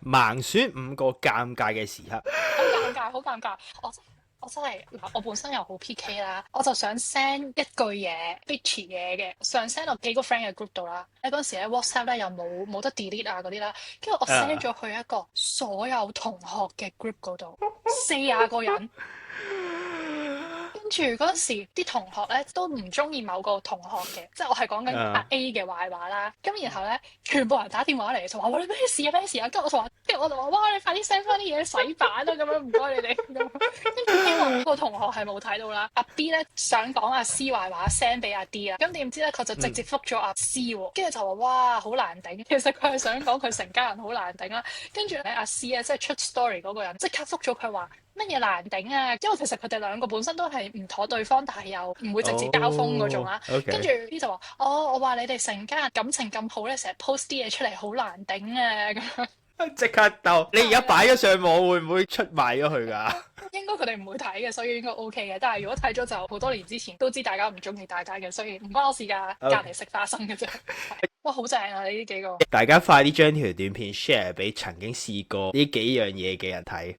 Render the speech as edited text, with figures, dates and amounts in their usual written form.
盲選5個尷尬嘅時刻。好尷尬，好尷尬。我真係嗱，我本身又好 PK 啦，我就想 send 一句嘢 bitchy 嘢嘅，上 send 到幾個 friend 嘅 group 度啦。喺嗰陣時咧 WhatsApp 咧又冇得 delete 啊嗰啲啦，跟住我 send 咗去一個所有同學嘅 group 嗰度，40個人。跟住嗰陣時，啲同學咧都唔中意某個同學嘅，即係我係講緊阿 A 嘅壞話啦。咁然後咧，全部人打電話嚟就話：喂，你咩事啊？咩事啊？跟住我就話：哇！你快啲 send 翻啲嘢洗版啊！咁樣唔該你哋。咁樣跟住希望個同學係冇睇到啦。阿 B 咧想講阿 C 壞話 send 俾阿 D 啦。咁點知咧佢就直接覆咗阿 C 喎。跟住就話：哇，好難頂。其實佢係想講佢成家人好難頂啦。跟住咧阿 C 咧即係出 story 嗰個人即刻覆咗佢話。乜嘢難頂啊？因為其實佢哋兩個本身都係唔妥對方，但係又唔會直接交鋒嗰種啦。跟住 OK，B 就話：哦，我話你哋成家人感情咁好咧，成日 post 啲嘢出嚟好難頂啊咁樣。即刻鬥！你而家擺咗上網，會唔會出賣咗佢㗎？應該佢哋唔會睇嘅，所以應該 OK 嘅。但係如果睇咗就好多年之前都知大家唔中意大家嘅，所以唔關我事㗎。隔 OK，離食花生嘅啫。哇，好正啊！你呢幾個。大家快啲將條短片 share 俾曾經試過呢幾樣嘢嘅人睇。